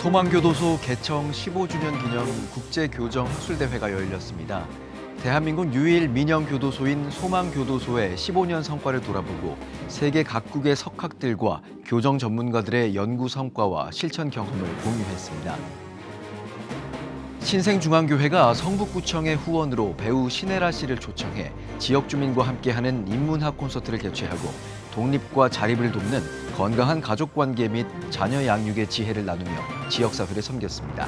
소망교도소 개청 15주년 기념 국제교정학술대회가 열렸습니다. 대한민국 유일 민영교도소인 소망교도소의 15년 성과를 돌아보고 세계 각국의 석학들과 교정 전문가들의 연구 성과와 실천 경험을 공유했습니다. 신생중앙교회가 성북구청의 후원으로 배우 신혜라 씨를 초청해 지역 주민과 함께하는 인문학 콘서트를 개최하고 독립과 자립을 돕는 건강한 가족관계 및 자녀 양육의 지혜를 나누며 지역사회를 섬겼습니다.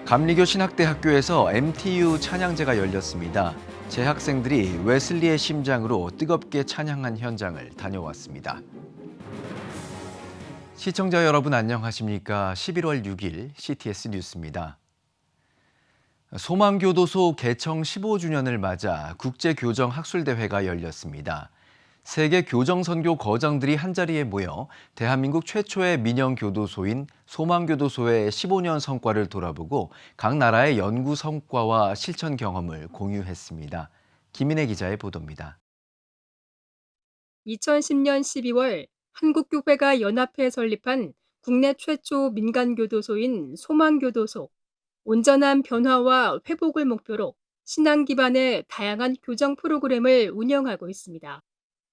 감리교 신학대학교에서 MTU 찬양제가 열렸습니다. 재학생들이 웨슬리의 심장으로 뜨겁게 찬양한 현장을 다녀왔습니다. 시청자 여러분 안녕하십니까? 11월 6일 CTS 뉴스입니다. 소망교도소 개청 15주년을 맞아 국제교정학술대회가 열렸습니다. 세계 교정선교 거장들이 한자리에 모여 대한민국 최초의 민영교도소인 소망교도소의 15년 성과를 돌아보고 각 나라의 연구 성과와 실천 경험을 공유했습니다. 김인혜 기자의 보도입니다. 2010년 12월 한국교회가 연합회 설립한 국내 최초 민간교도소인 소망교도소. 온전한 변화와 회복을 목표로 신앙 기반의 다양한 교정 프로그램을 운영하고 있습니다.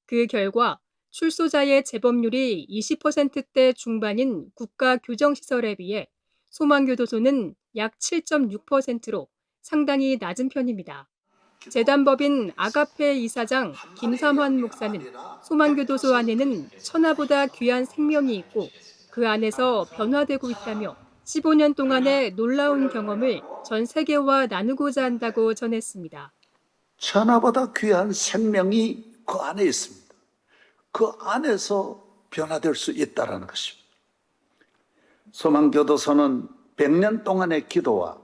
그 결과 출소자의 재범률이 20%대 중반인 국가교정시설에 비해 소망교도소는 약 7.6%로 상당히 낮은 편입니다. 재단법인 아가페 이사장 김삼환 목사는 소망교도소 안에는 천하보다 귀한 생명이 있고 그 안에서 변화되고 있다며 15년 동안의 놀라운 경험을 전 세계와 나누고자 한다고 전했습니다. 천하보다 귀한 생명이 그 안에 있습니다. 그 안에서 변화될 수 있다는 것입니다. 소망교도소는 100년 동안의 기도와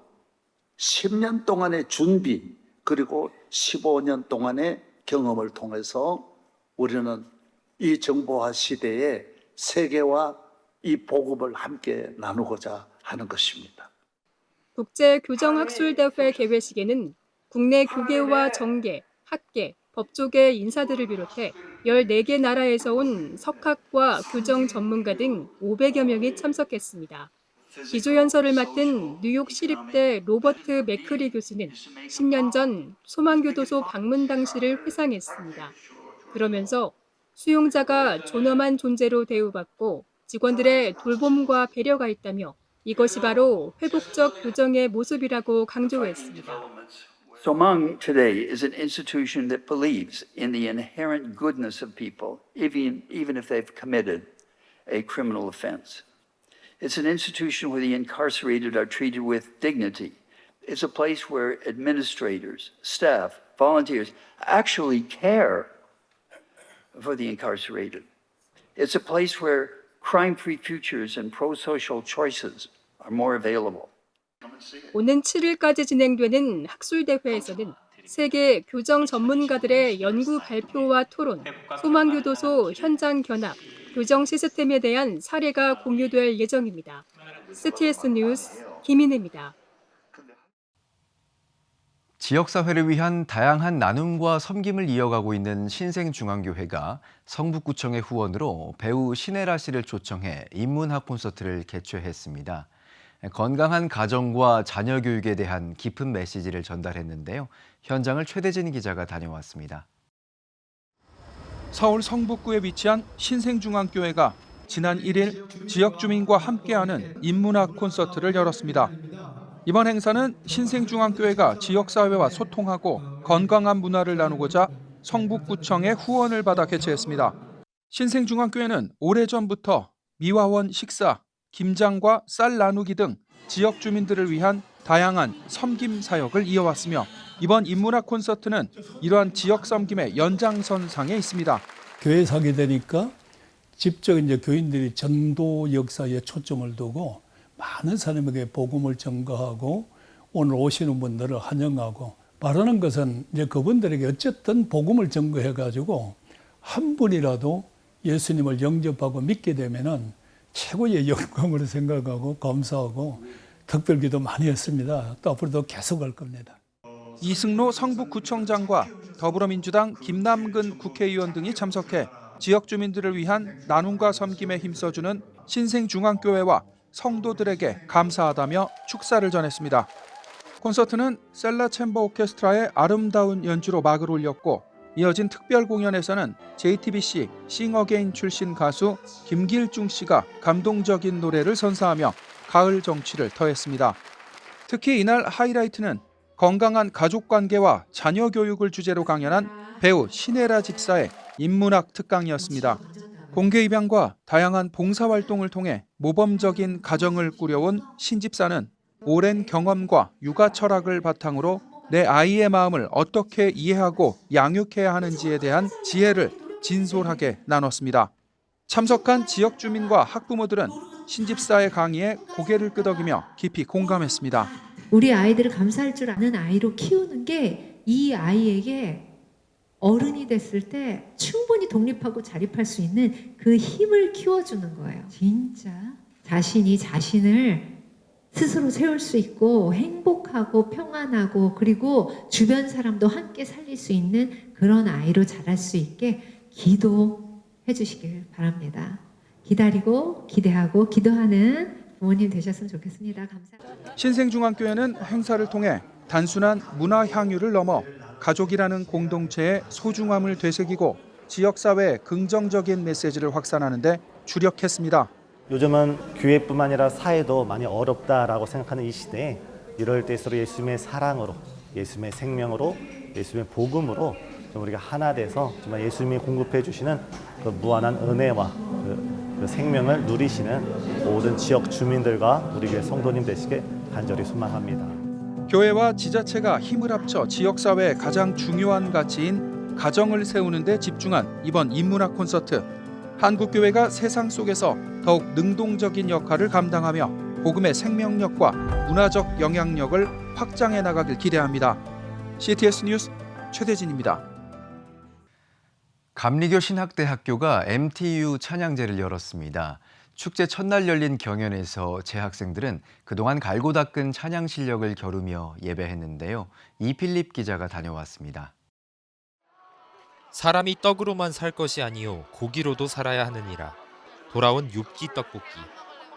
10년 동안의 준비 그리고 15년 동안의 경험을 통해서 우리는 이 정보화 시대에 세계와 이 복음을 함께 나누고자 하는 것입니다. 국제교정학술대회 개회식에는 국내 교계와 정계, 학계, 법조계 인사들을 비롯해 14개 나라에서 온 석학과 교정 전문가 등 500여 명이 참석했습니다. 기조연설을 맡은 뉴욕 시립대 로버트 맥크리 교수는 10년 전 소망교도소 방문 당시를 회상했습니다. 그러면서 수용자가 존엄한 존재로 대우받고 직원들의 돌봄과 배려가 있다며 이것이 바로 회복적 교정의 모습이라고 강조했습니다. Somang today is an institution that believes in the inherent goodness of people, even if they've committed a criminal offense. It's an institution where the incarcerated are treated with dignity. It's a place where administrators, staff, volunteers actually care for the incarcerated. It's a place where crime-free futures and pro-social choices are more available. 오는 7일까지 진행되는 학술대회에서는 세계 교정 전문가들의 연구 발표와 토론, 소망교도소 현장 견학, 교정 시스템에 대한 사례가 공유될 예정입니다. CTS 뉴스 김인혜입니다. 지역사회를 위한 다양한 나눔과 섬김을 이어가고 있는 신생중앙교회가 성북구청의 후원으로 배우 신혜라 씨를 초청해 인문학 콘서트를 개최했습니다. 건강한 가정과 자녀 교육에 대한 깊은 메시지를 전달했는데요. 현장을 최대진 기자가 다녀왔습니다. 서울 성북구에 위치한 신생중앙교회가 지난 1일 지역 주민과 함께하는 인문학 콘서트를 열었습니다. 이번 행사는 신생중앙교회가 지역사회와 소통하고 건강한 문화를 나누고자 성북구청의 후원을 받아 개최했습니다. 신생중앙교회는 오래전부터 미화원 식사, 김장과 쌀 나누기 등 지역 주민들을 위한 다양한 섬김 사역을 이어왔으며 이번 인문학 콘서트는 이러한 지역 섬김의 연장선상에 있습니다. 교회 사게 되니까 직접 이제 교인들이 전도 역사에 초점을 두고 많은 사람에게 복음을 전가하고 오늘 오시는 분들을 환영하고 바라는 것은 이제 그분들에게 어쨌든 복음을 전가해 가지고 한 분이라도 예수님을 영접하고 믿게 되면은 최고의 영광으로 생각하고 감사하고 특별기도 많이 했습니다. 또 앞으로도 계속할 겁니다. 이승로 성북구청장과 더불어민주당 김남근 국회의원 등이 참석해 지역 주민들을 위한 나눔과 섬김에 힘써주는 신생중앙교회와 성도들에게 감사하다며 축사를 전했습니다. 콘서트는 셀라 챔버 오케스트라의 아름다운 연주로 막을 올렸고 이어진 특별 공연에서는 JTBC 싱어게인 출신 가수 김길중 씨가 감동적인 노래를 선사하며 가을 정취를 더했습니다. 특히 이날 하이라이트는 건강한 가족관계와 자녀 교육을 주제로 강연한 배우 신혜라 집사의 인문학 특강이었습니다. 공개 입양과 다양한 봉사활동을 통해 모범적인 가정을 꾸려온 신 집사는 오랜 경험과 육아 철학을 바탕으로 내 아이의 마음을 어떻게 이해하고 양육해야 하는지에 대한 지혜를 진솔하게 나눴습니다. 참석한 지역 주민과 학부모들은 신 집사의 강의에 고개를 끄덕이며 깊이 공감했습니다. 우리 아이들을 감사할 줄 아는 아이로 키우는 게 이 아이에게 어른이 됐을 때 충분히 독립하고 자립할 수 있는 그 힘을 키워주는 거예요. 진짜 자신이 자신을 스스로 세울 수 있고 행복하고 평안하고 그리고 주변 사람도 함께 살릴 수 있는 그런 아이로 자랄 수 있게 기도해 주시길 바랍니다. 기다리고 기대하고 기도하는 부모님 되셨으면 좋겠습니다. 감사합니다. 신생중앙교회는 행사를 통해 단순한 문화 향유를 넘어 가족이라는 공동체의 소중함을 되새기고 지역사회에 긍정적인 메시지를 확산하는 데 주력했습니다. 요즘은 교회뿐만 아니라 사회도 많이 어렵다라고 생각하는 이 시대에 이럴 때일수록 예수님의 사랑으로, 예수님의 생명으로, 예수님의 복음으로 좀 우리가 하나 돼서 정말 예수님이 공급해 주시는 그 무한한 은혜와 그 생명을 누리시는 모든 지역 주민들과 우리 교회 성도님 되시길 간절히 소망합니다. 교회와 지자체가 힘을 합쳐 지역사회의 가장 중요한 가치인 가정을 세우는 데 집중한 이번 인문학 콘서트. 한국교회가 세상 속에서 더욱 능동적인 역할을 감당하며 복음의 생명력과 문화적 영향력을 확장해 나가길 기대합니다. CTS 뉴스 최대진입니다. 감리교 신학대학교가 MTU 찬양제를 열었습니다. 축제 첫날 열린 경연에서 재학생들은 그동안 갈고 닦은 찬양 실력을 겨루며 예배했는데요. 이필립 기자가 다녀왔습니다. 사람이 떡으로만 살 것이 아니요 고기로도 살아야 하느니라. 돌아온 욥기 떡볶이.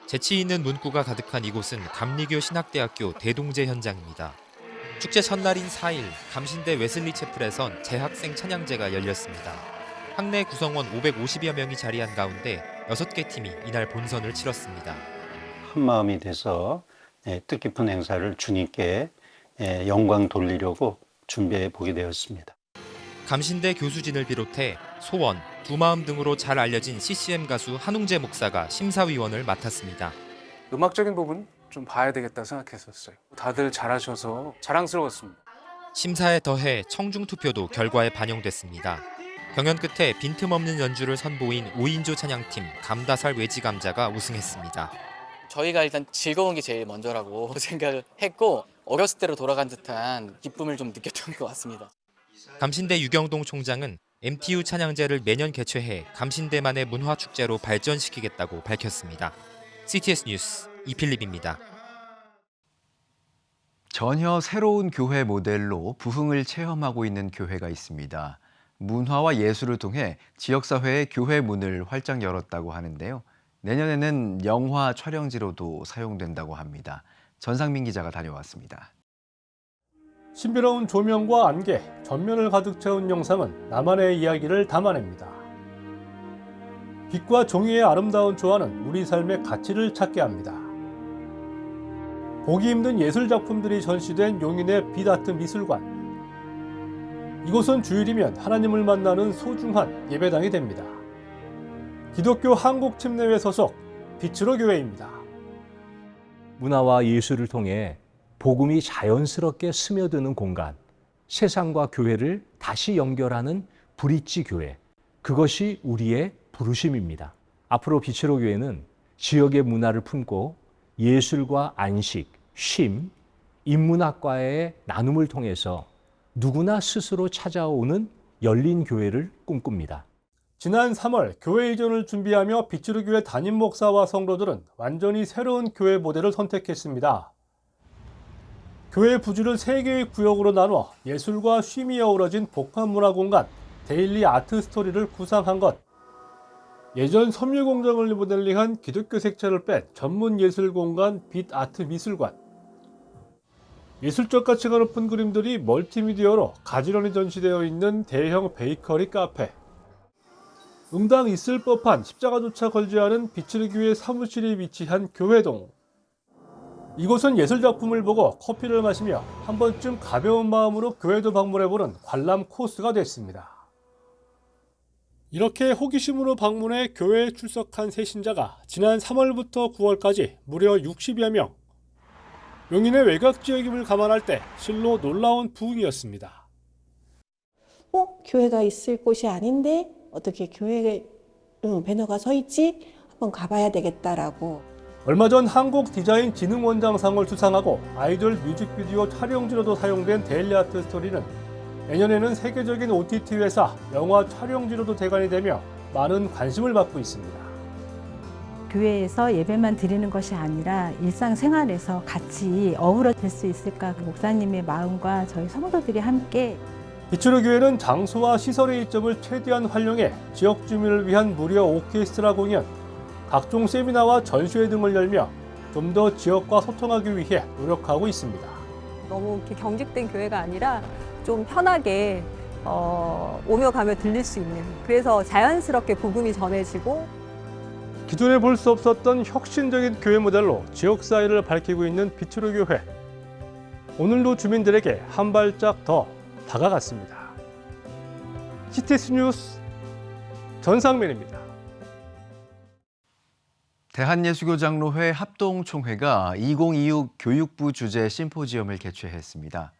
재치 있는 문구가 가득한 이곳은 감리교 신학대학교 대동제 현장입니다. 축제 첫날인 4일 감신대 웨슬리 채플에선 재학생 찬양제가 열렸습니다. 학내 구성원 550여 명이 자리한 가운데 6개 팀이 이날 본선을 치렀습니다. 한마음이 돼서 뜻깊은 행사를 주님께 영광 돌리려고 준비해 보게 되었습니다. 감신대 교수진을 비롯해 소원, 두마음 등으로 잘 알려진 CCM 가수 한웅재 목사가 심사위원을 맡았습니다. 음악적인 부분 좀 봐야 되겠다 생각했었어요. 다들 잘하셔서 자랑스러웠습니다. 심사에 더해 청중투표도 결과에 반영됐습니다. 경연 끝에 빈틈없는 연주를 선보인 5인조 찬양팀 감다살 외지감자가 우승했습니다. 저희가 일단 즐거운 게 제일 먼저라고 생각을 했고 어렸을 때로 돌아간 듯한 기쁨을 좀 느꼈던 것 같습니다. 감신대 유경동 총장은 MTU 찬양제를 매년 개최해 감신대만의 문화축제로 발전시키겠다고 밝혔습니다. CTS 뉴스 이필립입니다. 전혀 새로운 교회 모델로 부흥을 체험하고 있는 교회가 있습니다. 문화와 예술을 통해 지역사회의 교회 문을 활짝 열었다고 하는데요. 내년에는 영화 촬영지로도 사용된다고 합니다. 전상민 기자가 다녀왔습니다. 신비로운 조명과 안개, 전면을 가득 채운 영상은 나만의 이야기를 담아냅니다. 빛과 종이의 아름다운 조화는 우리 삶의 가치를 찾게 합니다. 보기 힘든 예술작품들이 전시된 용인의 빛 아트 미술관. 이곳은 주일이면 하나님을 만나는 소중한 예배당이 됩니다. 기독교 한국침례회 소속 빛으로 교회입니다. 문화와 예술을 통해 복음이 자연스럽게 스며드는 공간, 세상과 교회를 다시 연결하는 브릿지 교회, 그것이 우리의 부르심입니다. 앞으로 빛으로 교회는 지역의 문화를 품고 예술과 안식, 쉼, 인문학과의 나눔을 통해서 누구나 스스로 찾아오는 열린 교회를 꿈꿉니다. 지난 3월 교회 이전을 준비하며 빛으로 교회 담임 목사와 성도들은 완전히 새로운 교회 모델을 선택했습니다. 교회 부지를 3개의 구역으로 나누어 예술과 쉼이 어우러진 복합문화 공간 데일리 아트 스토리를 구상한 것. 예전 섬유공장을 리모델링한 기독교 색채를 뺀 전문 예술 공간 빛 아트 미술관. 예술적 가치가 높은 그림들이 멀티미디어로 가지런히 전시되어 있는 대형 베이커리 카페. 응당 있을 법한 십자가조차 걸지 않은 비치르 교회 사무실이 위치한 교회동. 이곳은 예술작품을 보고 커피를 마시며 한 번쯤 가벼운 마음으로 교회도 방문해보는 관람 코스가 됐습니다. 이렇게 호기심으로 방문해 교회에 출석한 새 신자가 지난 3월부터 9월까지 무려 60여 명. 용인의 외곽 지역임을 감안할 때 실로 놀라운 부흥이었습니다. 교회가 있을 곳이 아닌데 어떻게 교회 배너가 서 있지? 한번 가봐야 되겠다라고. 얼마 전 한국디자인진흥원장상을 수상하고 아이돌 뮤직비디오 촬영지로도 사용된 데일리 아트 스토리는 내년에는 세계적인 OTT 회사 영화 촬영지로도 대관이 되며 많은 관심을 받고 있습니다. 교회에서 예배만 드리는 것이 아니라 일상생활에서 같이 어우러질 수 있을까, 목사님의 마음과 저희 성도들이 함께. 비추르 교회는 장소와 시설의 이점을 최대한 활용해 지역 주민을 위한 무료 오케스트라 공연, 각종 세미나와 전시회 등을 열며 좀 더 지역과 소통하기 위해 노력하고 있습니다. 너무 이렇게 경직된 교회가 아니라 좀 편하게 오며 가며 들릴 수 있는, 그래서 자연스럽게 복음이 전해지고. 기존에 볼 수 없었던 혁신적인 교회 모델로 지역 사회를 밝히고 있는 비추르 교회. 오늘도 주민들에게 한 발짝 더 다가갔습니다. CTS 뉴스 전상민입니다. 대한예수교장로회 합동총회가 2026 교육부 주재 심포지엄을 개최했습니다.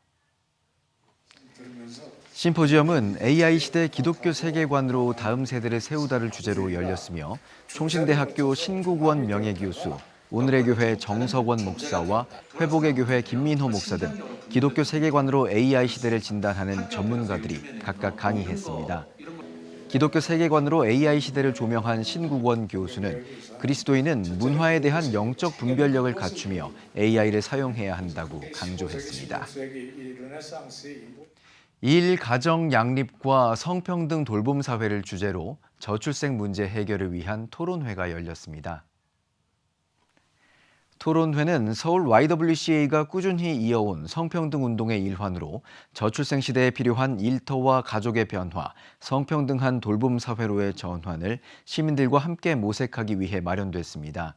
심포지엄은 AI 시대 기독교 세계관으로 다음 세대를 세우다를 주제로 열렸으며 총신대학교 신국원 명예교수, 오늘의 교회 정석원 목사와 회복의 교회 김민호 목사 등 기독교 세계관으로 AI 시대를 진단하는 전문가들이 각각 강의했습니다. 기독교 세계관으로 AI 시대를 조명한 신국원 교수는 그리스도인은 문화에 대한 영적 분별력을 갖추며 AI를 사용해야 한다고 강조했습니다. 2일 가정 양립과 성평등 돌봄 사회를 주제로 저출생 문제 해결을 위한 토론회가 열렸습니다. 토론회는 서울 YWCA가 꾸준히 이어온 성평등 운동의 일환으로 저출생 시대에 필요한 일터와 가족의 변화, 성평등한 돌봄 사회로의 전환을 시민들과 함께 모색하기 위해 마련됐습니다.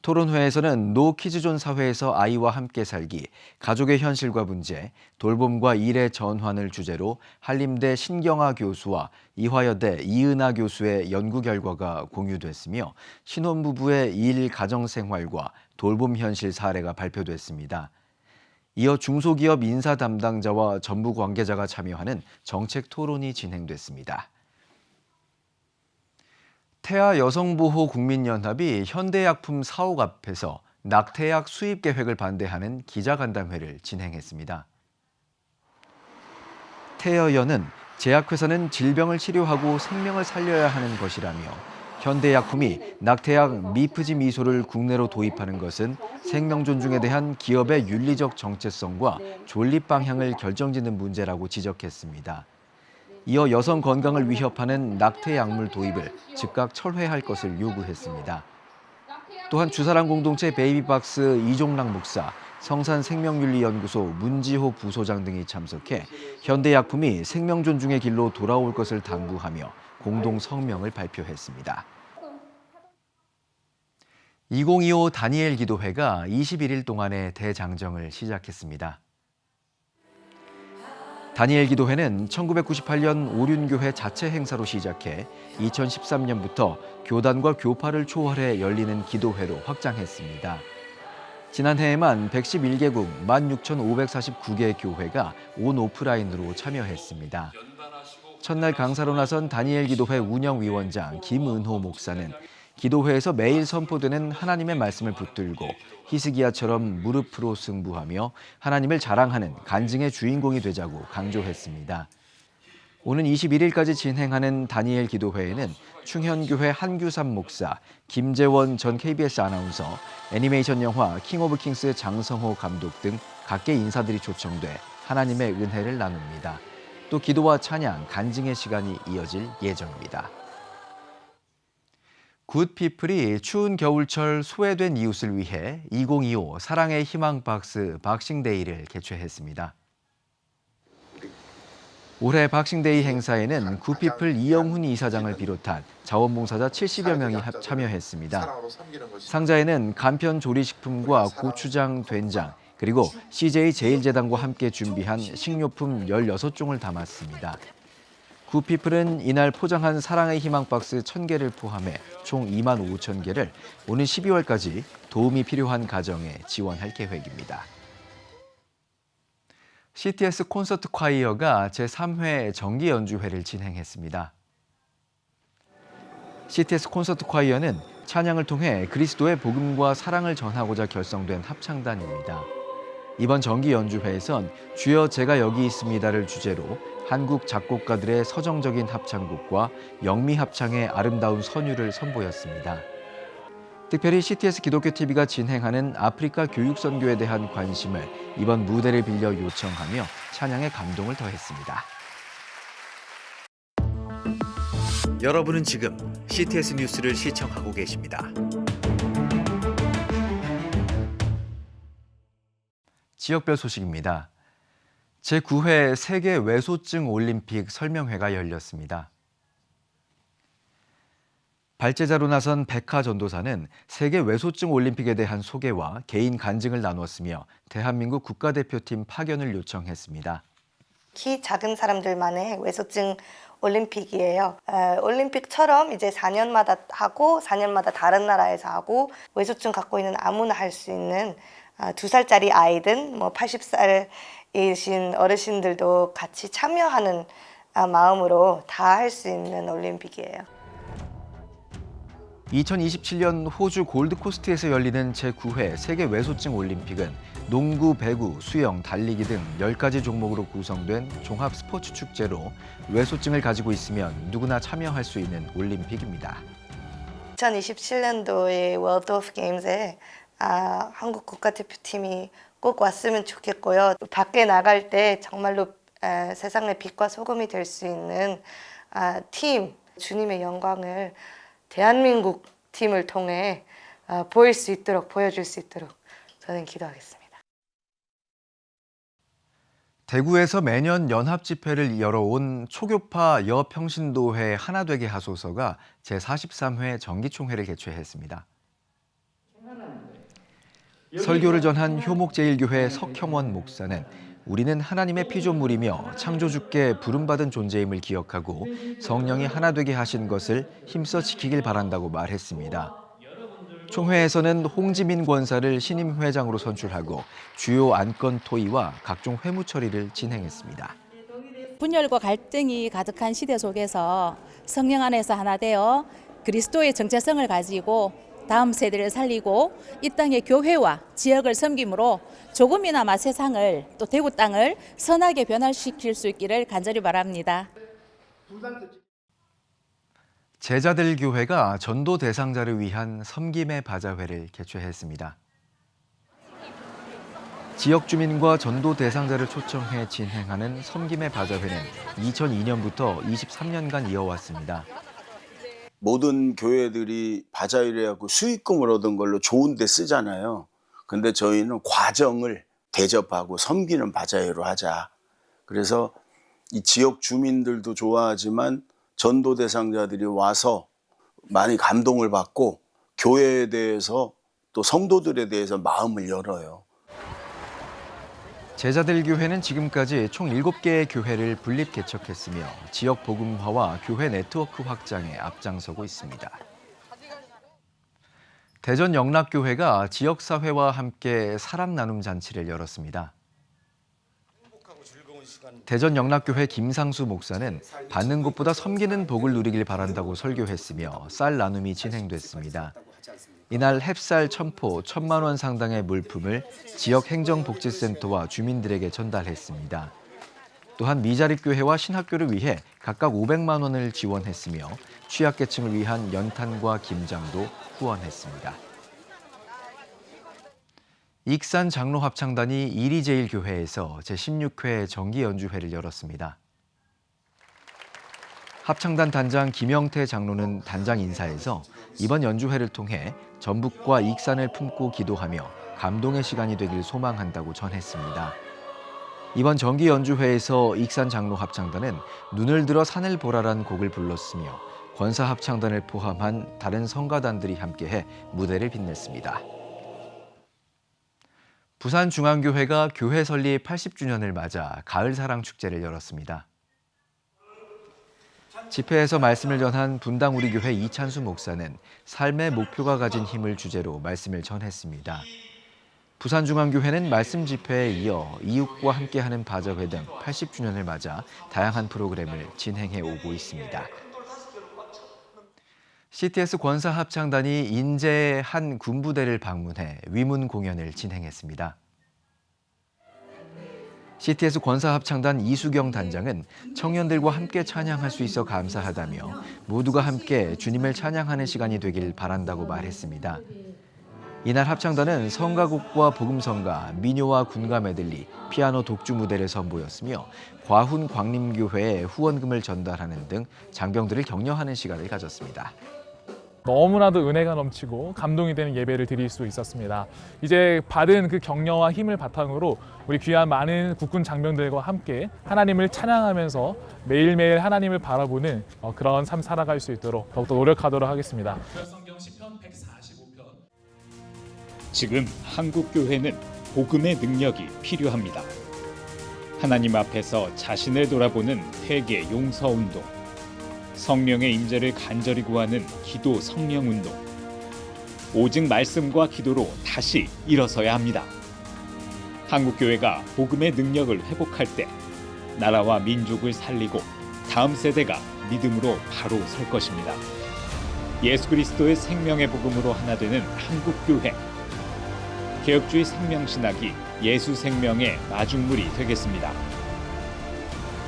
토론회에서는 노 키즈존 사회에서 아이와 함께 살기, 가족의 현실과 문제, 돌봄과 일의 전환을 주제로 한림대 신경아 교수와 이화여대 이은하 교수의 연구 결과가 공유됐으며 신혼부부의 일 가정생활과 돌봄 현실 사례가 발표됐습니다. 이어 중소기업 인사 담당자와 전무 관계자가 참여하는 정책 토론이 진행됐습니다. 태아 여성보호 국민연합이 현대약품 사옥 앞에서 낙태약 수입 계획을 반대하는 기자간담회를 진행했습니다. 태여연은 제약회사는 질병을 치료하고 생명을 살려야 하는 것이라며 현대약품이 낙태약 미프지 미소를 국내로 도입하는 것은 생명 존중에 대한 기업의 윤리적 정체성과 존립 방향을 결정짓는 문제라고 지적했습니다. 이어 여성 건강을 위협하는 낙태약물 도입을 즉각 철회할 것을 요구했습니다. 또한 주사랑 공동체 베이비박스 이종락 목사, 성산생명윤리연구소 문지호 부소장 등이 참석해 현대약품이 생명 존중의 길로 돌아올 것을 당부하며 공동 성명을 발표했습니다. 2025 다니엘 기도회가 21일 동안의 대장정을 시작했습니다. 다니엘 기도회는 1998년 오륜교회 자체 행사로 시작해 2013년부터 교단과 교파를 초월해 열리는 기도회로 확장했습니다. 지난해에만 111개국 16,549개 교회가 온 오프라인으로 참여했습니다. 첫날 강사로 나선 다니엘 기도회 운영위원장 김은호 목사는 기도회에서 매일 선포되는 하나님의 말씀을 붙들고 히스기야처럼 무릎으로 승부하며 하나님을 자랑하는 간증의 주인공이 되자고 강조했습니다. 오는 21일까지 진행하는 다니엘 기도회에는 충현교회 한규삼 목사, 김재원 전 KBS 아나운서, 애니메이션 영화 킹 오브 킹스 장성호 감독 등 각계 인사들이 초청돼 하나님의 은혜를 나눕니다. 또 기도와 찬양, 간증의 시간이 이어질 예정입니다. 굿피플이 추운 겨울철 소외된 이웃을 위해 2025 사랑의 희망 박스 박싱데이를 개최했습니다. 올해 박싱데이 행사에는 굿피플 이영훈 이사장을 비롯한 자원봉사자 70여 명이 참여했습니다. 상자에는 간편 조리식품과 고추장, 된장, 그리고 CJ 제일제당과 함께 준비한 식료품 16종을 담았습니다. 굿피플은 이날 포장한 사랑의 희망 박스 1,000개를 포함해 총 25,000개를 오는 12월까지 도움이 필요한 가정에 지원할 계획입니다. CTS 콘서트 콰이어가 제3회 정기 연주회를 진행했습니다. CTS 콘서트 콰이어는 찬양을 통해 그리스도의 복음과 사랑을 전하고자 결성된 합창단입니다. 이번 정기 연주회에선 주여 제가 여기 있습니다를 주제로 한국 작곡가들의 서정적인 합창곡과 영미 합창의 아름다운 선율을 선보였습니다. 특별히 CTS 기독교TV가 진행하는 아프리카 교육선교에 대한 관심을 이번 무대를 빌려 요청하며 찬양에 감동을 더했습니다. 여러분은 지금 CTS 뉴스를 시청하고 계십니다. 지역별 소식입니다. 제9회 세계 외소증 올림픽 설명회가 열렸습니다. 발제자로 나선 백하 전도사는 세계 외소증 올림픽에 대한 소개와 개인 간증을 나눴으며 대한민국 국가대표팀 파견을 요청했습니다. 키 작은 사람들만의 외소증 올림픽이에요. 올림픽처럼 이제 4년마다 하고 4년마다 다른 나라에서 하고 외소증 갖고 있는 아무나 할 수 있는 2살짜리 아이든 80살이신 어르신들도 같이 참여하는 마음으로 다 할 수 있는 올림픽이에요. 2027년 호주 골드코스트에서 열리는 제9회 세계 외소증 올림픽은 농구, 배구, 수영, 달리기 등 10가지 종목으로 구성된 종합 스포츠 축제로 외소증을 가지고 있으면 누구나 참여할 수 있는 올림픽입니다. 2027년도의 월드 오브 게임즈에 한국 국가대표팀이 꼭 왔으면 좋겠고요. 밖에 나갈 때 정말로 세상의 빛과 소금이 될 수 있는 팀, 주님의 영광을 대한민국 팀을 통해 보일 수 있도록, 보여줄 수 있도록 저는 기도하겠습니다. 대구에서 매년 연합 집회를 열어온 초교파 여평신도회 하나되게 하소서가 제43회 정기총회를 개최했습니다. 설교를 전한 효목제일교회 석형원 목사는 우리는 하나님의 피조물이며 창조주께 부름받은 존재임을 기억하고 성령이 하나 되게 하신 것을 힘써 지키길 바란다고 말했습니다. 총회에서는 홍지민 권사를 신임 회장으로 선출하고 주요 안건 토의와 각종 회무 처리를 진행했습니다. 분열과 갈등이 가득한 시대 속에서 성령 안에서 하나 되어 그리스도의 정체성을 가지고 다음 세대를 살리고 이 땅의 교회와 지역을 섬김으로 조금이나마 세상을 또 대구 땅을 선하게 변화시킬 수 있기를 간절히 바랍니다. 제자들 교회가 전도 대상자를 위한 섬김의 바자회를 개최했습니다. 지역 주민과 전도 대상자를 초청해 진행하는 섬김의 바자회는 2002년부터 23년간 이어왔습니다. 모든 교회들이 바자회라고 수익금을 얻은 걸로 좋은 데 쓰잖아요. 근데 저희는 과정을 대접하고 섬기는 바자회로 하자. 그래서 이 지역 주민들도 좋아하지만 전도 대상자들이 와서 많이 감동을 받고 교회에 대해서 또 성도들에 대해서 마음을 열어요. 제자들 교회는 지금까지 총 7개의 교회를 분립 개척했으며 지역 복음화와 교회 네트워크 확장에 앞장서고 있습니다. 대전 영락교회가 지역사회와 함께 사랑 나눔 잔치를 열었습니다. 대전 영락교회 김상수 목사는 받는 것보다 섬기는 복을 누리길 바란다고 설교했으며 쌀 나눔이 진행됐습니다. 이날 햅쌀 1,000포 1,000만 원 상당의 물품을 지역 행정복지센터와 주민들에게 전달했습니다. 또한 미자립교회와 신학교를 위해 각각 500만 원을 지원했으며 취약계층을 위한 연탄과 김장도 후원했습니다. 익산 장로합창단이 이리제일교회에서 제16회 정기연주회를 열었습니다. 합창단 단장 김영태 장로는 단장 인사에서 이번 연주회를 통해 전북과 익산을 품고 기도하며 감동의 시간이 되길 소망한다고 전했습니다. 이번 정기 연주회에서 익산 장로 합창단은 눈을 들어 산을 보라란 곡을 불렀으며 권사 합창단을 포함한 다른 성가단들이 함께해 무대를 빛냈습니다. 부산중앙교회가 교회 설립 80주년을 맞아 가을 사랑 축제를 열었습니다. 집회에서 말씀을 전한 분당 우리교회 이찬수 목사는 삶의 목표가 가진 힘을 주제로 말씀을 전했습니다. 부산중앙교회는 말씀 집회에 이어 이웃과 함께하는 바자회 등 80주년을 맞아 다양한 프로그램을 진행해 오고 있습니다. CTS 권사합창단이 인제의 한 군부대를 방문해 위문 공연을 진행했습니다. CTS 권사합창단 이수경 단장은 청년들과 함께 찬양할 수 있어 감사하다며 모두가 함께 주님을 찬양하는 시간이 되길 바란다고 말했습니다. 이날 합창단은 성가곡과 복음성가, 민요와 군가 메들리, 피아노 독주 무대를 선보였으며 과훈 광림교회에 후원금을 전달하는 등 장병들을 격려하는 시간을 가졌습니다. 너무나도 은혜가 넘치고 감동이 되는 예배를 드릴 수 있었습니다. 이제 받은 그 격려와 힘을 바탕으로 우리 귀한 많은 국군 장병들과 함께 하나님을 찬양하면서 매일매일 하나님을 바라보는 그런 삶 살아갈 수 있도록 더욱더 노력하도록 하겠습니다. 지금 한국교회는 복음의 능력이 필요합니다. 하나님 앞에서 자신을 돌아보는 회개 용서운동, 성령의 임재를 간절히 구하는 기도 성령운동, 오직 말씀과 기도로 다시 일어서야 합니다. 한국교회가 복음의 능력을 회복할 때 나라와 민족을 살리고 다음 세대가 믿음으로 바로 설 것입니다. 예수 그리스도의 생명의 복음으로 하나 되는 한국교회, 개혁주의 생명신학이 예수 생명의 마중물이 되겠습니다.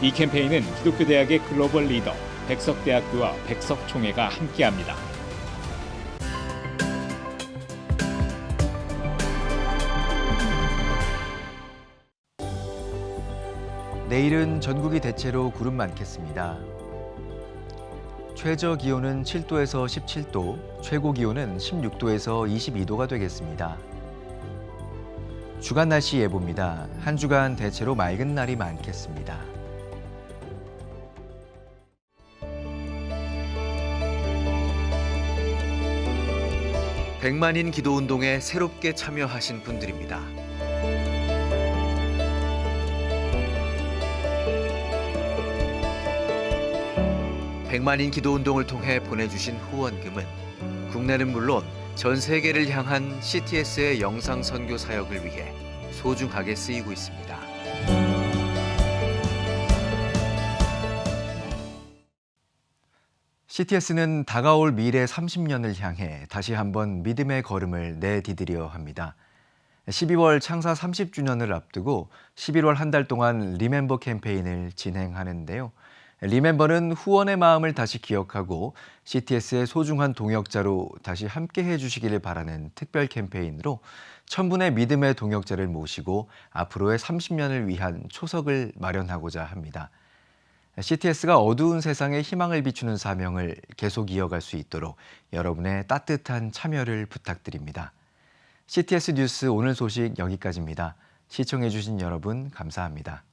이 캠페인은 기독교대학의 글로벌 리더 백석대학교와 백석총회가 함께합니다. 내일은 전국이 대체로 구름 많겠습니다. 최저 기온은 7도에서 17도, 최고 기온은 16도에서 22도가 되겠습니다. 주간 날씨 예보입니다. 한 주간 대체로 맑은 날이 많겠습니다. 백만인 기도운동에 새롭게 참여하신 분들입니다. 백만인 기도운동을 통해 보내주신 후원금은 국내는 물론 전 세계를 향한 CTS의 영상 선교 사역을 위해 소중하게 쓰이고 있습니다. CTS는 다가올 미래 30년을 향해 다시 한번 믿음의 걸음을 내디디려 합니다. 12월 창사 30주년을 앞두고 11월 한 달 동안 리멤버 캠페인을 진행하는데요. 리멤버는 후원의 마음을 다시 기억하고 CTS의 소중한 동역자로 다시 함께해 주시기를 바라는 특별 캠페인으로 1000분의 믿음의 동역자를 모시고 앞으로의 30년을 위한 초석을 마련하고자 합니다. CTS가 어두운 세상에 희망을 비추는 사명을 계속 이어갈 수 있도록 여러분의 따뜻한 참여를 부탁드립니다. CTS 뉴스 오늘 소식 여기까지입니다. 시청해 주신 여러분 감사합니다.